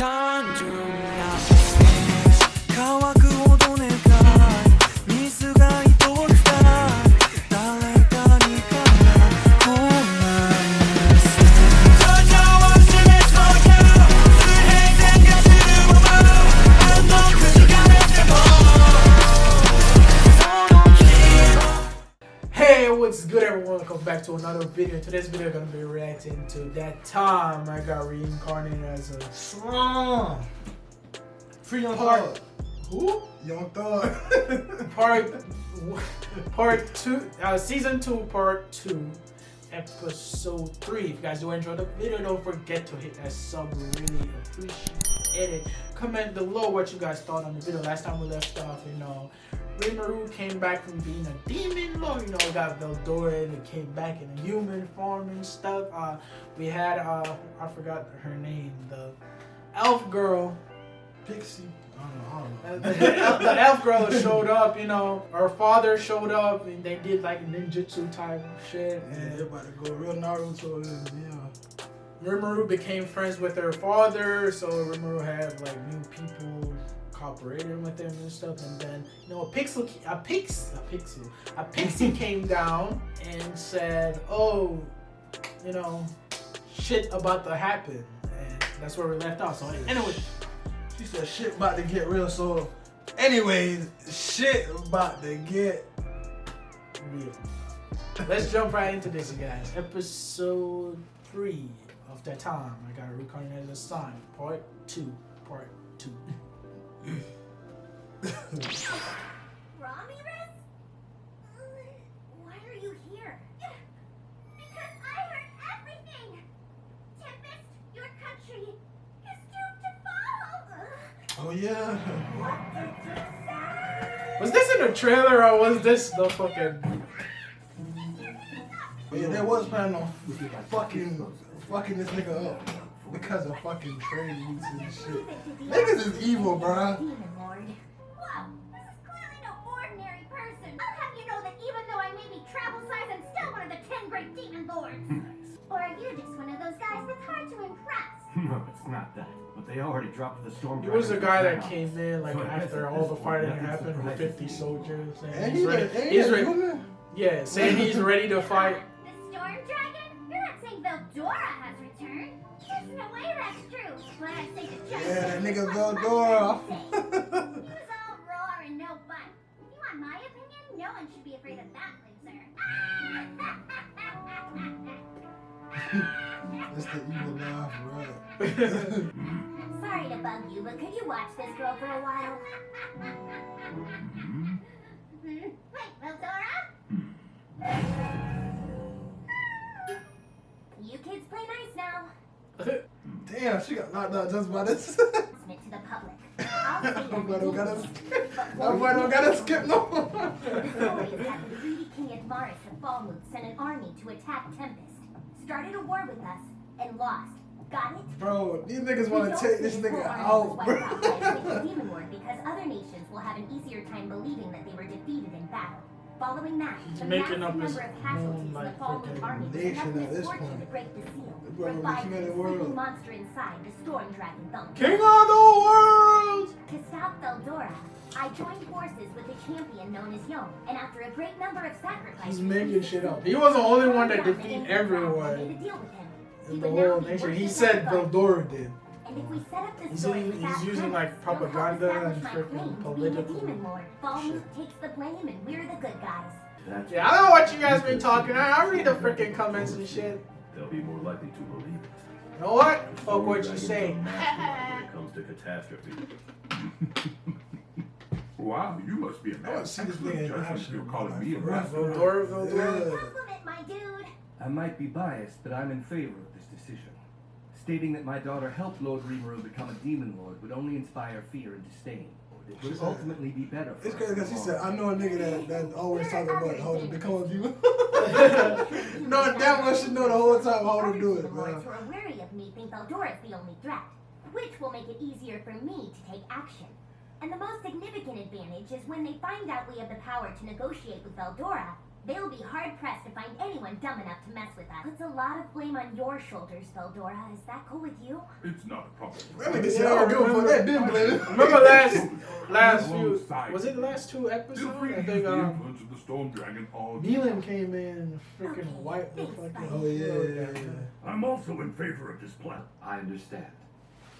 単純な乾くほどねか水が愛おくさ誰かにからこんなんです徐々を示そうよ水平線がするままあのくじかれてもその気を Hey, what's good everyone? Welcome back to another video. Today's video I'm gonna be reacting to that time I got reincarnated as a slum. Free Young Part Thug. who? Young Thug. part 2, season 2, part 2, episode 3. If you guys do enjoy the video, don't forget to hit that sub. We really appreciate it. Comment below what you guys thought on the video. Last time we left off, Rimuru came back from being a demon lord. We got Veldora that came back in a human form and stuff. We had I forgot her name, the elf girl. Pixie. I don't know. The elf girl showed up, her father showed up and they did like ninjutsu type of shit. Yeah, they're about to go real Naruto. Yeah. Rimuru became friends with her father, so Rimuru had like new people cooperating with him and stuff, and then a pixie came down and said, "Oh, shit about to happen," and that's where we left off. So anyway, She said shit about to get real. So, anyways, shit about to get real. let's jump right into this, guys. Episode 3 of that time I got reincarnated as a sign. Part 2. Ramiris? Why are you here? Because I heard everything! Tempest, your country is doomed to fall! Oh yeah. What did you say? Was this in the trailer or was this the fucking... Yeah, they was planning on fucking this nigga up because of fucking trade routes and shit. Niggas is evil, bruh. Demon Lord. Whoa, this is clearly no ordinary person. I'll have you know that even though I may be travel size, I'm still one of the 10 great demon lords. Or are you just one of those guys that's hard to impress? No, it's not that. But they already dropped the storm. He was the guy that came in like after all the fighting happened with 50 soldiers. And he's ready. Yeah, saying he's ready to fight. The Storm Dragon? You're not saying Veldora has returned? There's no way that's true. But I think it's just Yeah, that nigga Veldora. He was all roar and no fun. If you want my opinion, no one should be afraid of that loser. That's the evil laugh, right? Sorry to bug you, but could you watch this girl for a while? Wait, Veldora? You kids play nice now. Damn, she got knocked out just by this. Announcement to the public. I'll say Nobody don't gotta skip no more. The story is that the greedy King Ramiris of Falmouth sent an army to attack Tempest, started a war with us, and lost. Got it? Bro, these niggas wanna take this nigga out, bro. Demon Lord because other nations will have an easier time believing that they were defeated in battle. Following that, He's the making massive up his number of casualties in the like Falmouth freaking army was nation enough at this misfortune point. to break the seal, Bro, we're reviving king of the the world. sleeping monster inside, the Storm Dragon Thumb. King of the world! To stop Veldora, I joined forces with a champion known as Yom, and after a great number of sacrifices, He's making shit up. He was the only one that Storm defeated Dragon made a everyone deal with him. in He the would now whole be nation. He working said with us. Veldora did. And if we set up the He's story using- with he's that using, like, premise, they'll help propaganda and establish my freaking claim to being the political Demon Lord. Falmouth shit. takes the blame, and we're the good guys. That's Yeah, I don't know what you guys been talking. I read the freaking comments and shit. They'll be more likely to believe it. You know what? Fuck what you say. When it comes to catastrophe. Wow, you must be a I man. wanna see this nigga in Judgment action. you're calling me a For man. real. Veldora. Compliment, my dude. I might be biased, but I'm in favor of this decision. Stating that my daughter helped Lord Rimuru become a demon lord would only inspire fear and disdain. It would ultimately be better for It's us crazy in because the she long said, I run. know a nigga that always talking about how to become a demon. No, damn well she know the whole time how to do it, The lords man. who are wary of me think Veldora is the only threat, which will make it easier for me to take action. And the most significant advantage is when they find out we have the power to negotiate with Veldora, they'll be hard-pressed to find anyone dumb enough to mess with us. Puts a lot of blame on your shoulders, Veldora. Is that cool with you? It's not a problem. That nigga said, I don't give a fuck. That been blaming. Remember last few, was it the last 2 episodes? I think the storm dragon all Neelan came in and freaking wiped the fucking. Oh, yeah. I'm also in favor of this plan. I understand.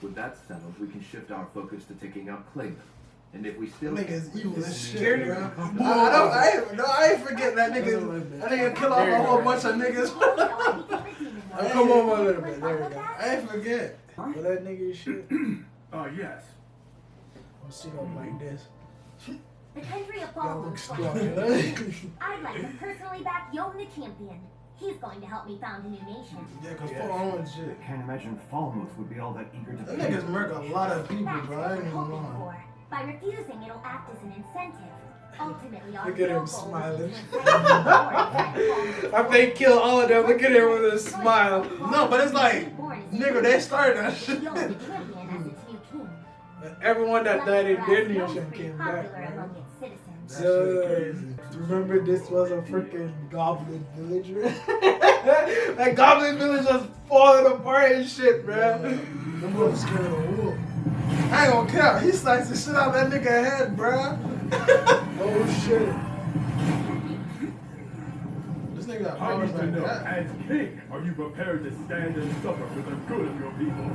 With that settled, we can shift our focus to taking out Clayman. And if we still... That nigga's evil as shit, Jerry- bro. I ain't forget that nigga. That nigga kill off a whole bunch of niggas. Oh, come on a little bit. There we go. I ain't forget. But that nigga shit. Yes. I'll sit up like this. The country of That Falmouth. looks strong. I'd like to personally back Yom the champion. He's going to help me found a new nation. Yeah, cause fuck on and shit. I can't imagine Falmouth would be all that eager to... Them niggas murk a lot of people, That's bro. what I ain't we're even hoping lying. for. By refusing, it'll act as an incentive. Ultimately, our Look at him real goal smiling. is to influence After they kill all of them, look at him with a smile. No, but it's like, nigga, they started that shit. Yom the champion as its new king. Everyone that died in their Nonetheless, nation Yom's pretty came popular back, among man. its citizens. That shit crazy. Remember, this was a freaking goblin village, man. That goblin village was falling apart and shit, bro. Them boys scared of a wolf. I ain't gonna care. He sliced the shit out of that nigga head, bro. Oh shit. This nigga got I powers need to like know, that. as king, are you prepared to stand and suffer for the good of your people?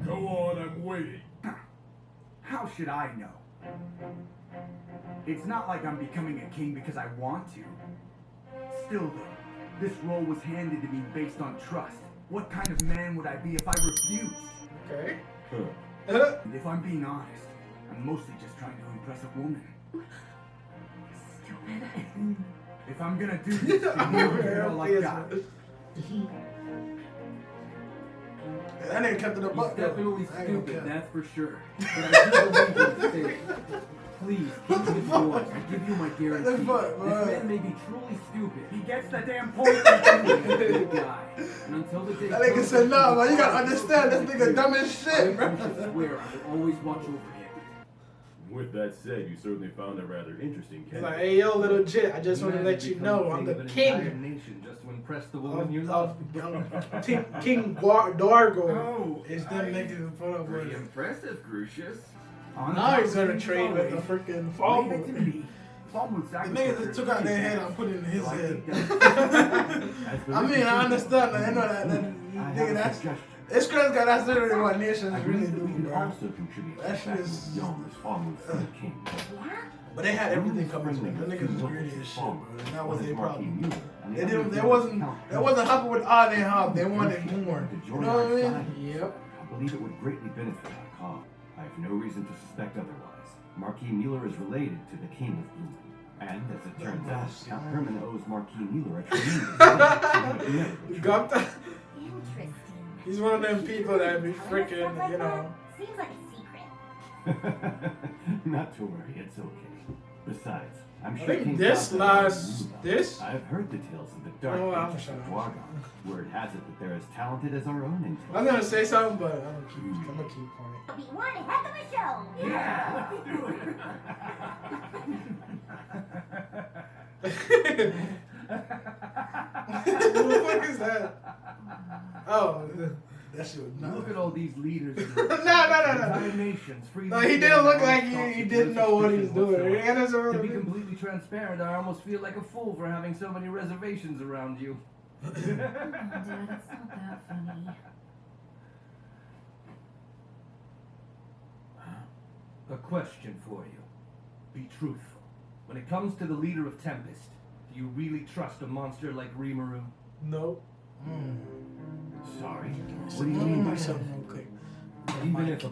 Go on, I'm waiting. How should I know? It's not like I'm becoming a king because I want to. Still though, this role was handed to me based on trust. What kind of man would I be if I refused? Okay. And if I'm being honest, I'm mostly just trying to impress a woman. If I'm gonna do this, then give it all I got. That nigga kept it a He's buck, though. definitely I ain't gonna stupid, care. that's for sure. But I do believe he's safe. Please, keep his voice. I give you my guarantee. What the fuck, bro? This man may be truly stupid. He gets the damn point. He's a good guy. And until the day That nigga said, nah, man, you gotta understand, this nigga dumb as I shit, bro. swear I will always watch over him. With that said, you certainly found a rather interesting He's candidate. like, hey yo, little jit, I just want to Man let you becomes know I'm king the of an entire king nation just to impress the woman you love. of King Dargo. Oh, It's them niggas in front of Pretty us. impressive, Crucius. Now he's gonna trade with the freaking Leave it to Falmouth. me. Falmouth's The nigga just took out their head and put it in his So I head. think that's- I mean, I understand that. I know that nigga, that's. It's crazy, cause that's literally what nations really do, bro. contribute That shit is. king. Yeah? But they had everything coming to them. The niggas was greedy as shit, bro. And that was their problem. They didn't. They wasn't happy with all they have. They wanted more. You know what I mean? Yep. I believe it would greatly benefit our cause. I have no reason to suspect otherwise. Marquis Mueller is related to the King of Bloom. And as it turns out, Count Herman owes Marquis Mueller a tremendous Got that? Interesting. He's one of them people that be freaking, you know. Seems like a secret. Not to worry, it's okay. Besides, I'm I sure think King this Falcon last- knew about this? it. I've heard the tales of the dark Oh, I'm ages sure. of Dwargon. Word has it that they're as talented as our own intel. I was gonna say something, but I'm gonna keep quiet. It'll be one heck of a show. Yeah, let's do it. Who the fuck is that? Oh, That shit was Look nuts. at all these leaders. no. Entire nations. No, he didn't look like he didn't know what he was doing. And that's To a be completely transparent, I almost feel like a fool for having so many reservations around you. Oh, Dad, it's not that funny. A question for you. Be truthful. When it comes to the leader of Tempest, do you really trust a monster like Rimuru? no. Sorry. What do you mean by that? Something real quick. Even if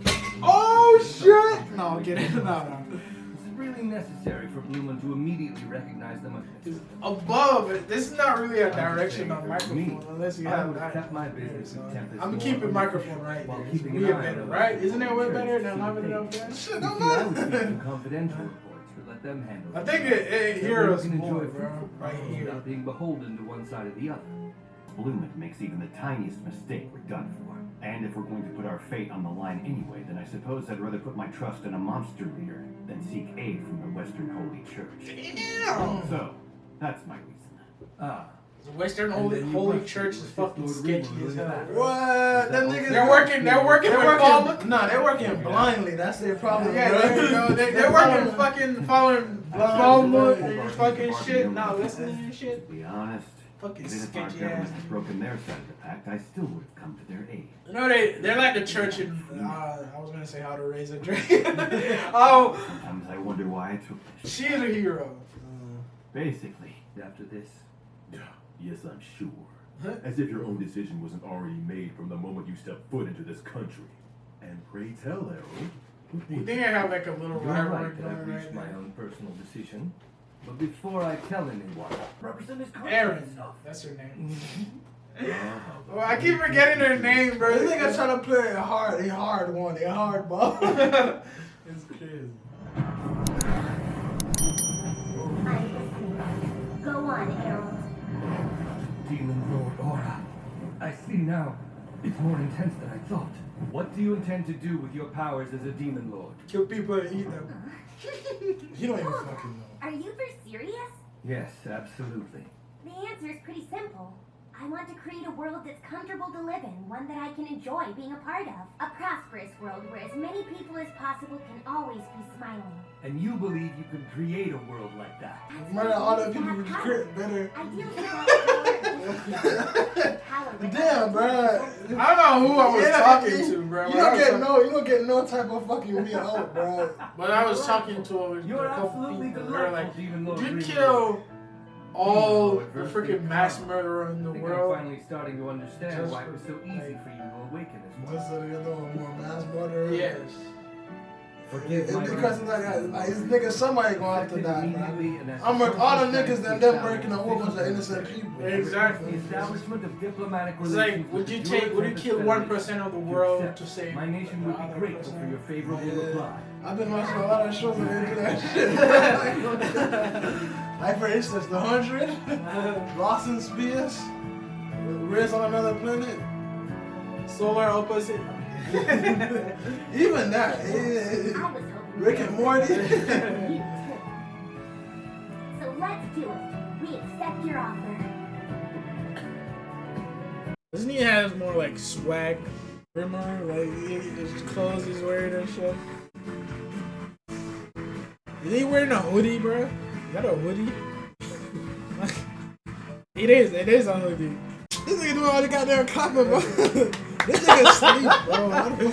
Oh shit! No, get it. No. is it really necessary for Blumen to immediately recognize them as Above it, this is not really a direction on microphone unless you I have would have that. kept my business with Tempest. I'm more keeping under microphone control right while there. It's keeping way an eye better, on right? the Isn't it way church better to than see having it the up there? Shit, You don't see, I would matter. keep them confidential reports, but let them handle I it. think it That hears way us we can more, enjoy bro. fruitful Right growth here. without being beholden to one side or the other. Bloom it makes even the tiniest mistake we're done for. And if we're going to put our fate on the line anyway, then I suppose I'd rather put my trust in a monster leader than seek aid from the Western Holy Church. Damn! So, that's my reason. Ah, The Western Holy Church is fucking sketchy as hell. What? Them niggas. They're working with Falmouth. No, they're working blindly. That's their problem. Yeah, there you go. They're working fucking following Falmouth and fucking shit, not listening and shit. To be honest, Fucking even if our sketchy government ass. has broken their side of the pact, I still would have come to their aid. You know they're like the church in I was gonna say How to Raise a Dragon. Oh, Sometimes I wonder why I took this. she is a hero. Basically, After this, Yes, I'm sure. As if your own decision wasn't already made from the moment you stepped foot into this country. And pray tell, Harold. You think I have like a little you're rivalry right that I've going reached right my now? own personal decision. But before I tell anyone, represent his country. Aaron, that's her name. Oh, I keep forgetting her name, bro. This nigga trying to play a hard ball. It's crazy. I'm listening. Go on, Harold. Demon Lord Aura. I see now. It's more intense than I thought. What do you intend to do with your powers as a demon lord? Kill people and eat them. You don't even fucking know. Are you for serious? Yes, absolutely. The answer is pretty simple. I want to create a world that's comfortable to live in, one that I can enjoy being a part of. A prosperous world where as many people as possible can always be smiling. And you believe you can create a world like that? Murder all the people who create better. Damn, bro. I don't know who I was talking to, bro. You don't get no type of fucking real hope, bro. But I was talking to You're a couple absolutely people. delightful, They're like, Demon Lord you Rimuru. kill all the freaking mass murderer in the I think world. I'm finally starting to understand Just why it was so easy for you to awaken as well. Just so you know, more mass murder. Yes. Forgive It's my because it's like this nigga, somebody gonna have to die, bro. immediately and as I'm the like all the circumstances niggas them establish breaking a whole bunch of innocent people. Exactly. The establishment of diplomatic It's relations. like, would with you your kill Tempest 1% of the Federation? world Accept. to save My nation the would be other grateful for your favorable Yeah. reply. I've been watching a lot of shows that they do that shit. Like for instance, The 100, Lawson Spears, Riz on Another Planet. Solar opposite. Even that, I was hoping Rick and Morty. So let's do it. We accept your offer. Doesn't he have more like swag? Rimuru, like his clothes he's wearing and shit. Is he wearing a hoodie, bro? Is that a hoodie? It is a hoodie. This nigga doing all the goddamn copping, bro. This nigga sleep, bro. How the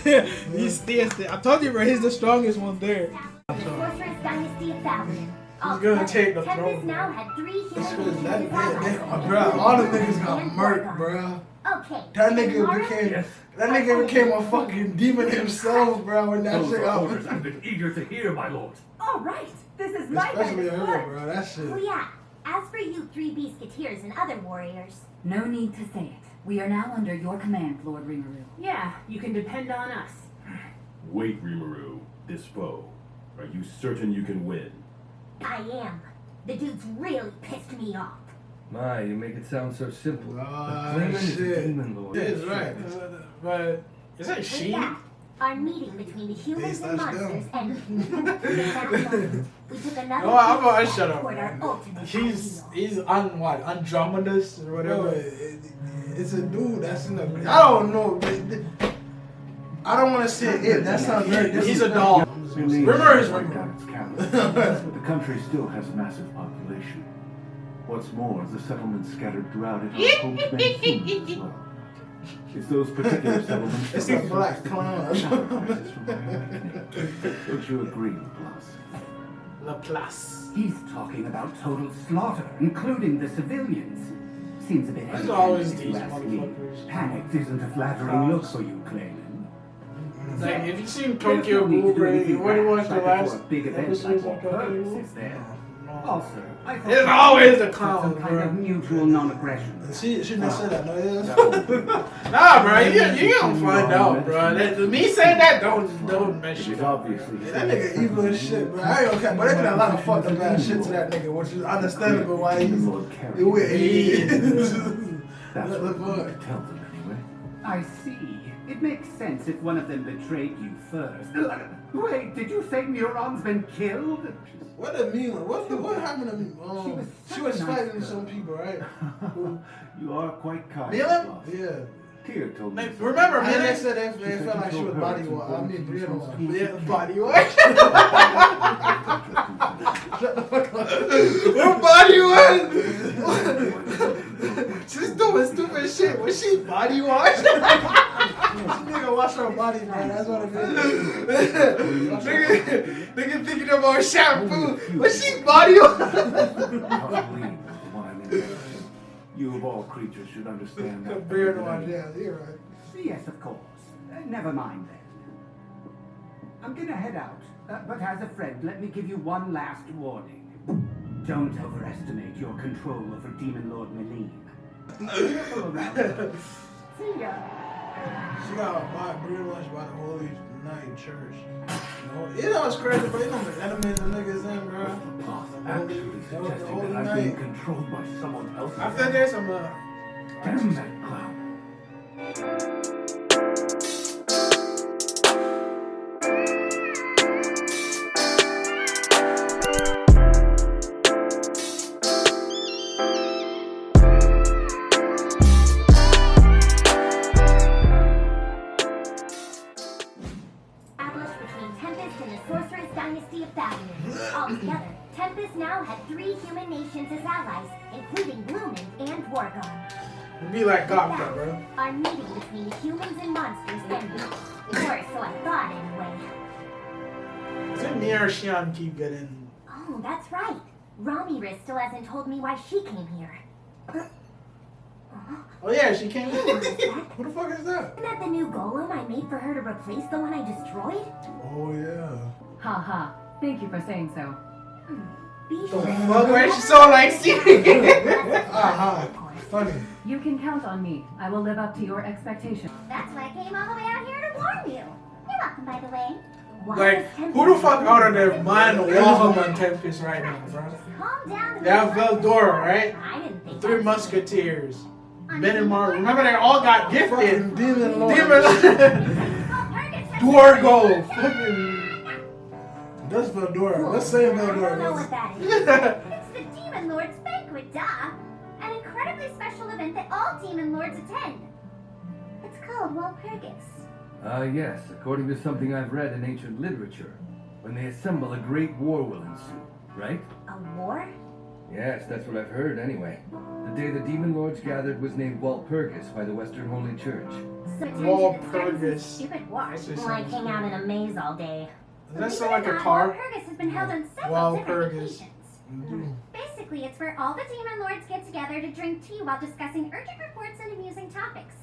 fuck He's still. I told you, bro. He's the strongest one there. The Sorceress Dynasty of Valiant. He's gonna take the Tempest throne. now had 3 human that, beings bro, all the niggas got murked, bro. Okay. That and nigga Mara? became that nigga became a fucking demon himself, bro. When that Those shit are orders happened. I've been eager to hear, my lord. All right, this is my Especially kind of her, work. bro. That shit. Oh yeah. As for you 3 Beansketeers and other warriors, No need to say it. We are now under your command, Lord Rimuru. Yeah, you can depend on us. Wait, Rimuru. This foe. Are you certain you can win? I am. The dude's really pissed me off. My, you make it sound so simple. Ah, The claimant is a shit. demon lord. Yeah, it's right. But is that With she? that, our meeting between the humans and slash monsters them. ended. We took another No, I'm gonna shut up. toward our ultimate He's ideal. on what? Andromedus or Bro, whatever. it's a dude that's in the. I don't know. I don't want to say it. That sounds very. He's a doll. Rimuru is Right Rimuru. down its calories. But the country still has a massive population. What's more, the settlements scattered throughout it are home to many humans as well. It's those particular settlements It's that a black clown. sacrifices from my awakening. Would you agree, Laplace? Laplace. He's talking about total slaughter, including the civilians. Seems a bit There's heavy always if these you ask me. motherfuckers. Panicked isn't a flattering look for you, Clayman. Like, if you've seen There's Tokyo no need to Ghoul, do bro, anything what do you watch rash the like last before a big event episode like of Tokyo Walpurgis Ghoul? is there. No. Also, I thought There's always the some clown, kind of bro. mutual non-aggression. She didn't say that. No, yeah. Nah, bro, you gonna find out, bro. Me saying that don't mess It shit is up. obviously That nigga evil as shit, bro. I ain't okay, but they been a lot of fucked up ass shit to that nigga, which is understandable why he's Lord Carrier. the way he is. That's What what the we need fuck? to tell them anyway. I see. It makes sense if one of them betrayed you first. Wait, did you say Muron's been killed? What did Mila? What happened to me? She was fighting some people, right? You are quite kind. Mila? boss. Yeah. Tyr told me. Remember, And man, they said they felt like she was body wash. I mean, Brianna wash. Yeah, body wash. Shut the fuck up. What body wash? She's doing stupid shit. Was she body wash? This nigga wash her body, man. That's what it is. nigga thinking about shampoo. Was she body wash? You of all creatures should understand that. Brianna wash, yeah, you're right. Yes, of course. Never mind then. I'm gonna head out, but as a friend, let me give you one last warning. Don't overestimate your control over Demon Lord Melim. Careful around her. See ya. She got Brianna wash by the Holy Night Church. You know it's crazy, but you know the enemies and niggas in, bro. Actually suggesting that I'm being controlled by someone else. After this, I'm Damn that clown. Established between Tempest and the Sorceress Dynasty of Thalion. Altogether, Tempest now had 3 human nations as allies, including Bloomin and Dwargon. be like Gopka, bro. Our meeting between humans and monsters ended. Or so I thought, anyway. Doesn't me or Xian keep getting... Oh, that's right. Ramiris still hasn't told me why she came here. Oh yeah, she came in. Who the fuck is that? Isn't that the new golem I made for her to replace the one I destroyed? Oh yeah. Haha. Thank you for saying so. Be The sure. fuck, why she so like serious? Aha. Funny. You can count on me. I will live up to your expectations. That's why I came all the way out here to warn you. You're welcome, by the way. Why Like, does Tempest who the fuck out of their mind Walham and Tempest right now, bro? Calm down. They have Veldora, right? I didn't think 3 that was- Musketeers. Ben and Mar. Remember, they all got gifted. Fucking Demon Lord. Dwargo. Fucking. That's Veldora. Let's say I don't know Veldora. what that is. It's the Demon Lord's Banquet, duh. An incredibly special event that all Demon Lords attend. It's called Walpurgis. Yes, according to something I've read in ancient literature. When they assemble, a great war will ensue, right? A war? Yes, that's what I've heard anyway. The day the demon lords gathered was named Walpurgis by the Western Holy Church. So Walpurgis. Stupid war. That's just Like sounds hang out in a maze all day. Does that sound like a car? Walpurgis has been held on several different Walpurgis. occasions. Basically, it's where all the Demon Lords get together to drink tea while discussing urgent reports and amusing topics.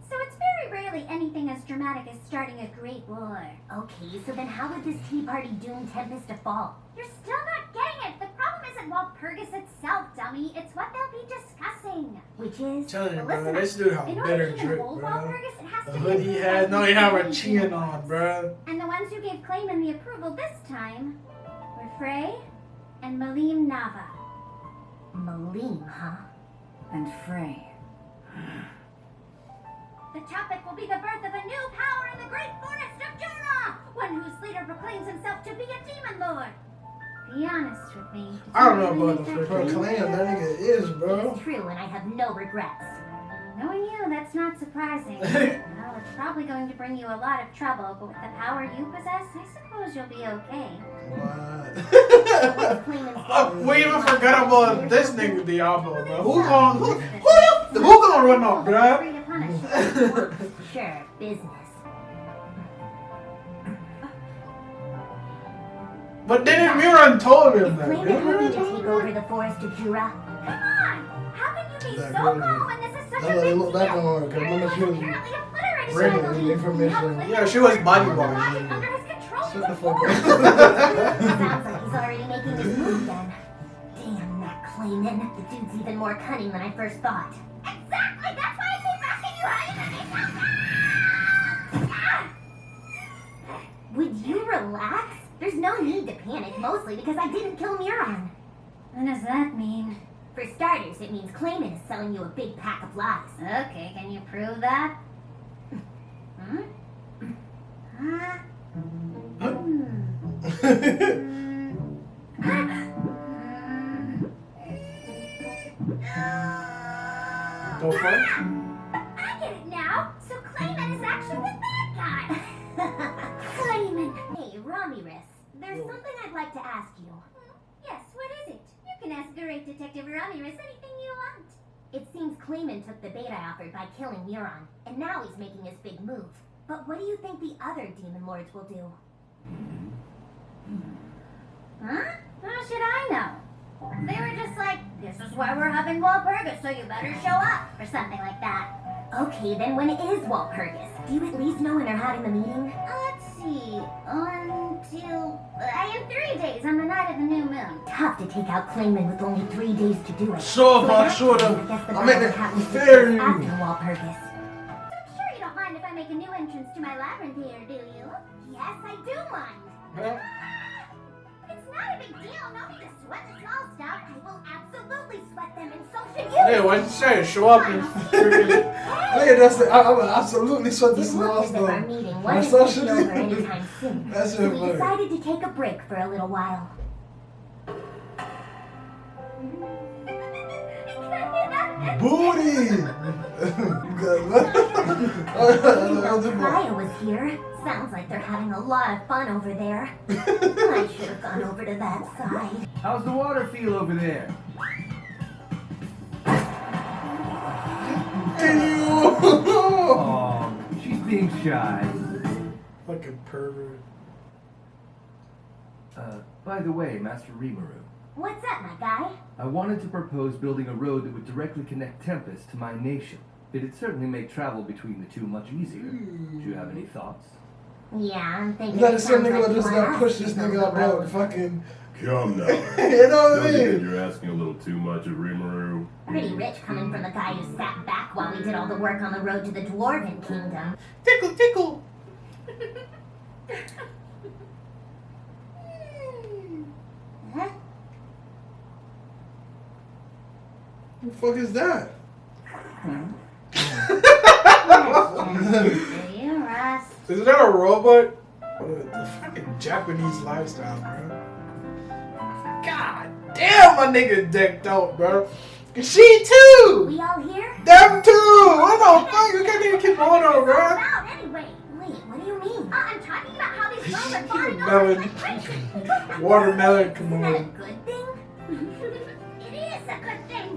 So it's very rarely anything as dramatic as starting a great war. Okay, so then how would this tea party doom Tempest to fall? You're still not getting it! The problem isn't Walpurgis itself, dummy. It's what they'll be discussing. Which is... Telling you, well, bro. listen This dude have in order better to even drip, hold bro. Walpurgis, it has The to be hood he had, no, he have a chin on, bro. And the ones who gave Clayman the approval this time were Frey and Melim Nava. Melim, huh? And Frey. The topic will be the birth of a new power in the great forest of Jura! One whose leader proclaims himself to be a demon lord. Be honest with me. did I don't you know really about make the that first claim? Proclaim, that nigga is, bro. It's true, and I have no regrets. Knowing you, that's not surprising. Well, it's probably going to bring you a lot of trouble, but with the power you possess, I suppose you'll be okay. What? We even forgot about this nigga Diablo, bro. Who gonna run off, bro? Free to punish. Sure, business. But then Miran told him Is that. Clayman hoping to take over the forest of Jura? Come on! How can you be That so really- calm when this is such I a know they big look back deal? on her, 'cause remember she was Apparently obliterated bringing by the Melim. information. Now Clayman Yeah, she was is body the logic washing. under his control Shut the before. fuck up. Sounds like he's already making his move then. Damn that Clayman. The dude's even more cunning than I first thought. Exactly! That's why I keep asking you how you make yourself. Would you relax? There's no need to panic, mostly because I didn't kill Muron. What does that mean? For starters, it means Clayman is selling you a big pack of lies. Okay, can you prove that? Ramiris anything you want. It seems Clayman took the bait I offered by killing Muron, and now he's making his big move. But what do you think the other demon lords will do? Huh? How should I know? They were just like, this is why we're having Walpurgis, so you better show up, or something like that. Okay, then when it is Walpurgis, do you at least know when they're having the meeting? Let's see, in 3 days on the night of the new moon. Tough to take out Clayman with only 3 days to do it. Sure, So man, in sure. that case, I guess the I'm at battle the happens fair. after Walpurgis. I'm sure you don't mind if I make a new entrance to my labyrinth here, do you? Yes, I do mind. Huh? It's not a big deal, no need to sweat the small stuff. I will absolutely sweat them, and so should you. Hey, why'd you say show up and freaking... Look at this. I will absolutely sweat this It small looks as if our stuff. meeting My wasn't going to social be over media. anytime soon. That's So it, we buddy. decided to take a break for a little while. Booty! Kaya was here. Sounds like they're having a lot of fun over there. I should have gone over to that side. How's the water feel over there? Oh, she's being shy. Fucking pervert. By the way, Master Rimuru, What's up, my guy? I wanted to propose building a road that would directly connect Tempest to my nation. It'd certainly make travel between the two much easier. Do you have any thoughts? Yeah, I'm thinking. Is that it the same sounds nigga like that just you got want pushed us this to build nigga the up out road. fucking. Come now. You know what I Don't you mean? think you're asking a little too much of Rimuru? Pretty rich coming from the guy who sat back while we did all the work on the road to the Dwarven Kingdom. Tickle, tickle! Huh? Who the fuck is that? You rest. Is that a robot? The fucking Japanese lifestyle, bro. God damn, my nigga decked out, bro. She too! We all here? Them too! What the fuck? You got that kimono, bro. About anyway. Wait, what do you mean? I'm talking about how these girls are falling Melon. over like crazy. Watermelon Isn't that a kimono. good thing? It is a good thing.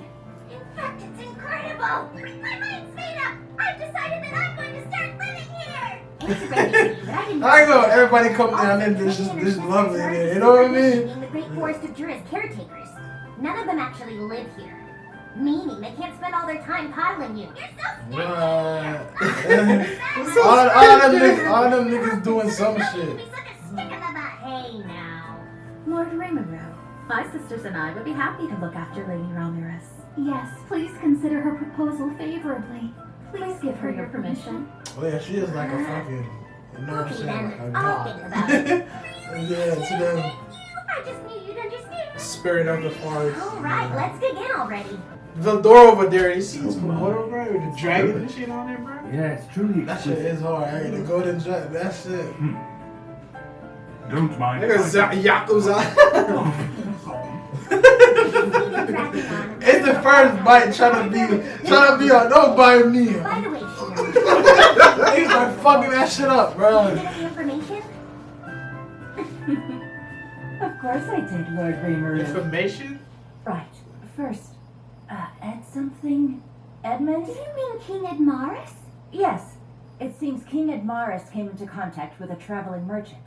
In fact, it's incredible. My mind's made up. I've decided that I'm going to start living here. It's great, but I didn't. I know everybody come down and this lovely there. You know what I mean? Being the Great Forest of Jura's caretakers. None of them actually live here. Meaning they can't spend all their time coddling you. You're so stupid. all them niggas doing some You shit. be such a stick in the butt. Hey now. Lord Rimuru, my sisters and I would be happy to look after Lady Ramiris. Yes, please consider her proposal favorably. Please give her your permission. Oh yeah, she is like a fucking. You know what I'm Okay saying? then, Like a I'll god. think about it. Yeah, to them. I just knew you'd understand. Spirit of the forest. Alright, let's begin already. The door over there, you see some water, bro? With the dragon and shit on there, bro? Yeah, it's truly That shit exquisite. is hard. Hey, the golden dragon. That shit. Don't mind. Nigga, Yakuza. Cracking It's the first bite trying to be on. Don't bite me. on. By the way, Shiro, Niggas are fucking that shit up, did bro. you get any information? Of course I did, Lord Rimuru. Information? Right. First, Ed something? Edmund? Do you mean King Edmaris? Yes. It seems King Edmaris came into contact with a traveling merchant.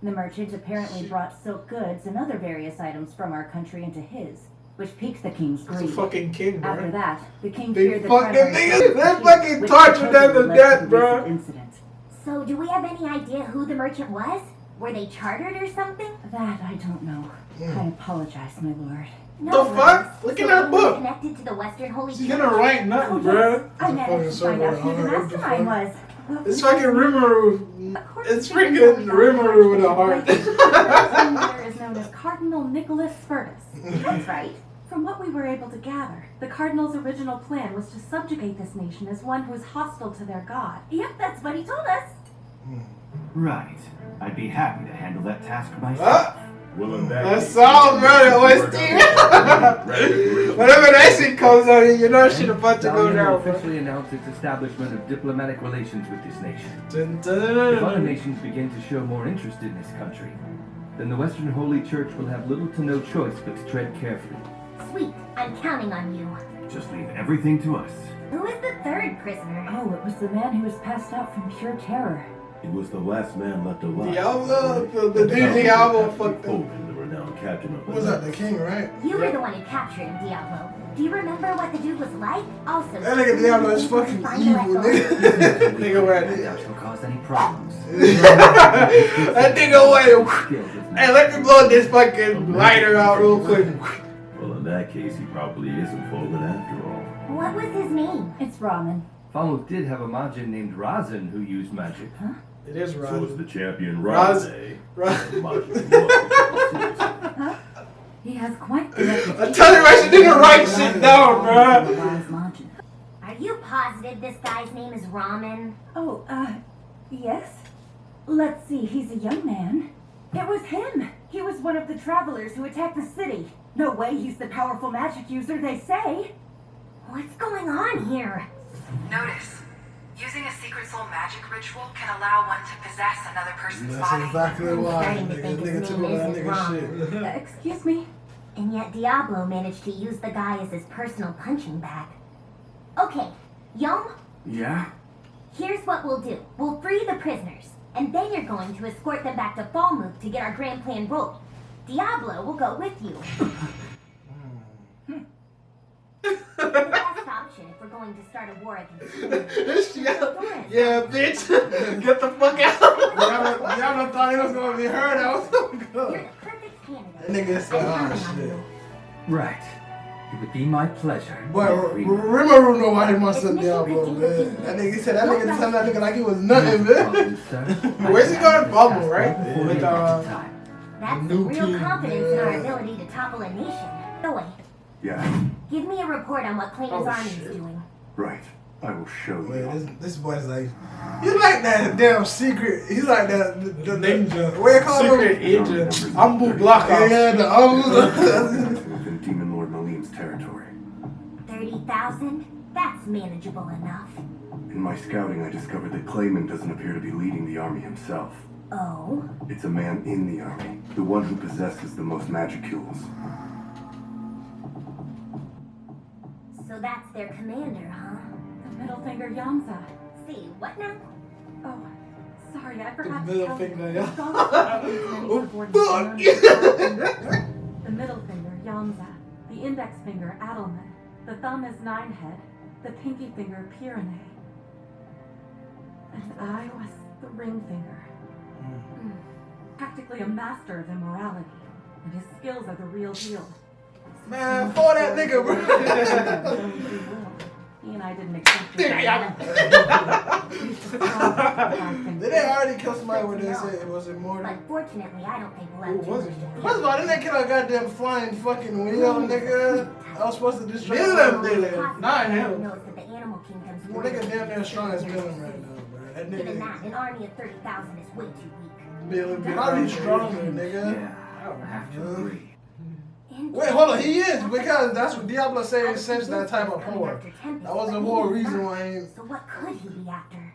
The merchant apparently brought silk goods and other various items from our country into his, which piqued the king's It's a greed. fucking king, After bro. that, the king They feared the fucking traveling niggas, merchant they was fucking which tortured them to led death, the bro. recent incident. So, do we have any idea who the merchant was? Were they chartered or something? That I don't know. I apologize, my lord. No The worries. fuck? Look So at that anyone book. Connected to the Western Holy She's Church? gonna write nothing, bro. I managed to find out who the mastermind was. It's fucking Rimuru. According It's to freaking the Rimuru with a heart. The leader is known as Cardinal Nicholas Spurtus. That's right. From what we were able to gather, the Cardinal's original plan was to subjugate this nation as one who is hostile to their god. Yep, that's what he told us. Right. I'd be happy to handle that task myself. Well, in that That case, sounds bro, work OST. out the- Whenever that shit comes on, you know shit about to go Dalian will down, bro. officially announced its establishment of diplomatic relations with this nation. Dun, If dun, other dun. nations begin to show more interest in this country, then the Western Holy Church will have little to no choice but to tread carefully. Sweet, I'm counting on you. Just leave everything to us. Who is the third prisoner? Oh, it was the man who was passed out from pure terror. It was the last man left alive. Diablo, the dude Diablo fucked up. The renowned captain of Who was that? The king, right? You were the one who captured him, Diablo. Do you remember what the dude was like? Also, That nigga Diablo is fucking evil, nigga. Nigga right I there. doubt you'll cause any problems. That nigga went. Hey, let me blow this fucking lighter out real quick. Well, in that case, he probably isn't Fogan after all. What was his name? It's ramen. Falmouth did have a Majin named Razin who used magic. Huh? It is So right. it's the champion Raz- Raze. Huh? He has quite the reputation. I tell you, I should do the right shit down, bruh. Wise Majin. Are you positive this guy's name is Ramen? Oh, yes. Let's see, he's a young man. It was him. He was one of the travelers who attacked the city. No way he's the powerful magic user they say. What's going on here? Notice. Using a secret soul magic ritual can allow one to possess another person's That's body. exactly why. starting to think his Nigga took name all that isn't nigga wrong. shit. Excuse me? And yet Diablo managed to use the guy as his personal punching bag. Okay, Yom, Yeah? here's what we'll do. We'll free the prisoners, and then you're going to escort them back to Falmouth to get our grand plan rolled. Diablo will go with you. Best option if we're going to start a war against This shit- Doris. Yeah, bitch. Get the fuck out. Diablo thought he was gonna be heard. I was gonna go. You're the perfect candidate. That nigga said, I'm oh counting on shit. you. Right. It would be my pleasure. Boy, Rimuru know why he must have Diablo, man. That nigga said that nigga tell that nigga like he was nothing, man. Where's he going? Bubble, right? With That's New real king, confidence in our man. ability to topple a nation. Go away. Yeah, Give me a report on what Clayton's Oh, army shit. is doing. right. I will show Wait, you. this boy's like, he's like that damn secret. He's like the ninja. What you call him? Secret agent. Ambu block off. Yeah, the Within Demon Lord Maline's territory. 30,000? That's manageable enough. In my scouting, I discovered that Clayman doesn't appear to be leading the army himself. Oh? It's a man in the army, the one who possesses the most magicules. So that's their commander, huh? The middle finger Yamza. See, what now? Oh, sorry, I forgot The to middle tell finger, you. yeah. It's also Oh, the middle finger Yamza. The index finger Adelman. The thumb is Ninehead. The pinky finger Pyrenees. And I was the ring finger. Practically a master of immorality. And his skills are the real deal. Man, for that nigga, bro. He and I didn't expect to Did they already kill somebody when they said it was immortal? But fortunately, I don't think we'll Who have too was much it? to do. First of all, didn't they kill a goddamn flying fucking wheel, nigga? I was supposed to destroy Neither them. of them did it. Not him. knows that the animal kingdom's The warriors nigga damn near strong as villain right now, bro. That Given nigga that, an army of 30,000 is way too weak. Billy probably stronger, nigga. Yeah, I have to agree. Wait, hold on, he is, because that's what Diablo said he sensed that type of power. That was the whole reason why he... So what could he be after?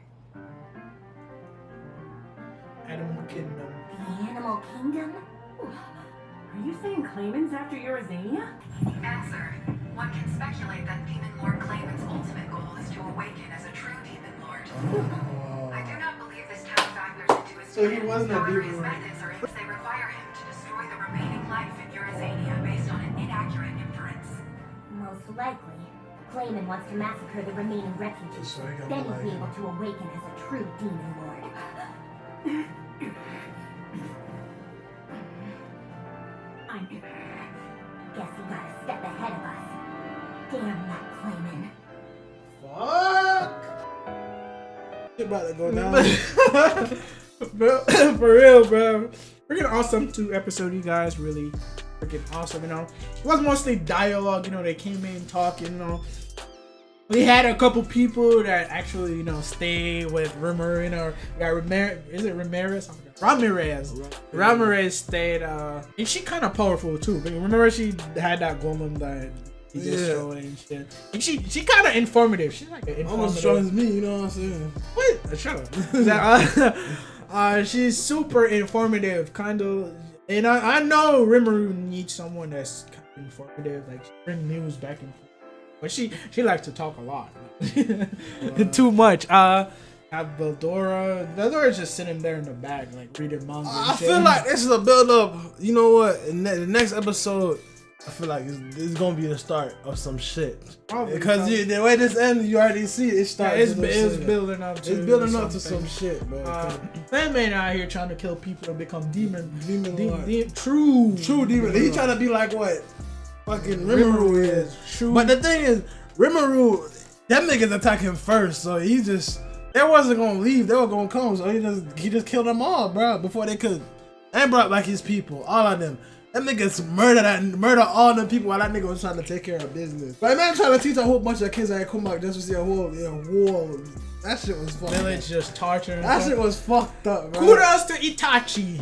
Animal Kingdom. The animal kingdom? Are you saying Clayman's after Eurazania? Answer. One can speculate that Demon Lord Clayman's ultimate goal is to awaken as a true Demon Lord. I do not believe this town factors into his So he plan. wasn't a However, Demon his Lord. methods are they require him to destroy the remaining life in Eurazania based on an inaccurate inference. Most likely. Clayman wants to massacre the remaining refugees. So he got Then he'll like- be able to awaken as a true demon lord. Guess he got a step ahead of us. Damn that Clayman. Fuck! Shit about to go down. Bro, for real, bro. Freaking awesome 2 episode, you guys. Really freaking awesome, you know. It was mostly dialogue, you know. They came in talking, you know. We had a couple people that actually, you know, stay with Rimuru, you know. We got Ramiris. Is it Ramiris? I forgot. Ramiris. Ramiris stayed, and she kind of powerful too. But remember, she had that golem that he just showed and shit. And she kind of informative. She's like an Almost as strong as informative. me, you know what I'm saying? What? Shut up. She's super informative, kind of. And I know Rimuru needs someone that's informative, like bring news back and forth. But she likes to talk a lot. Too much. Have Veldora's just sitting there in the back, like reading manga. I feel like this is a build up. You know what? In the next episode, I feel like it's gonna be the start of some shit. Because the way this ends, you already see it. It's building up to. It's building up to some shit, bro. That man out here trying to kill people and become demon true demon. He trying to be like what fucking Rimuru is. True. But the thing is, Rimuru, them niggas attack him first, so he just they wasn't gonna leave. They were gonna come, so he just killed them all, bro, before they could, and brought back his people, all of them. Them niggas murder all them people while that nigga was trying to take care of business. Like man trying to teach a whole bunch of kids at Kumak just to see a war. That shit was fucked Village up. just torturing. That shit was fucked up, bro. Kudos to Itachi.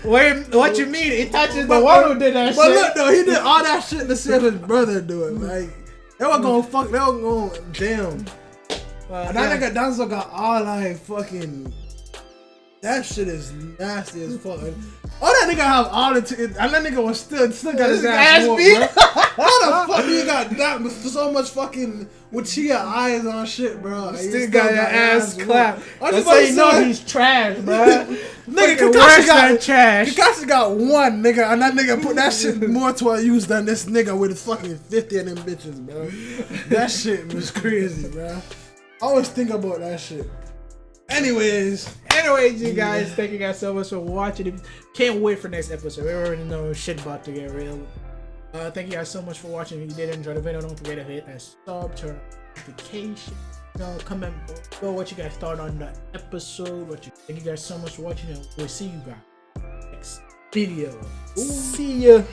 Wait, what you mean? Itachi's the one who did that shit. But look though, he did all that shit to see his brother do it. Like they were gonna damn. And that nigga Danzo got all like fucking. That shit is nasty as fuck. Oh, that nigga have all the and that nigga was still got his ass beat. How the fuck you got that with so much fucking with Chia eyes on shit, bro? Still got your ass clapped. That's how you know he's trash, bro. Nigga, Kakashi got trash. Kakashi got one, nigga, and that nigga put that shit more to a use than this nigga with fucking 50 of them bitches, bro. That shit was crazy, bro. I always think about that shit. Anyways, you guys, thank you guys so much for watching. Can't wait for next episode. We already know shit about to get real. Thank you guys so much for watching. If you did enjoy the video, don't forget to hit that sub, turn on notification. Comment below what you guys thought on the episode. Thank you guys so much for watching, and we'll see you guys next video. See ya.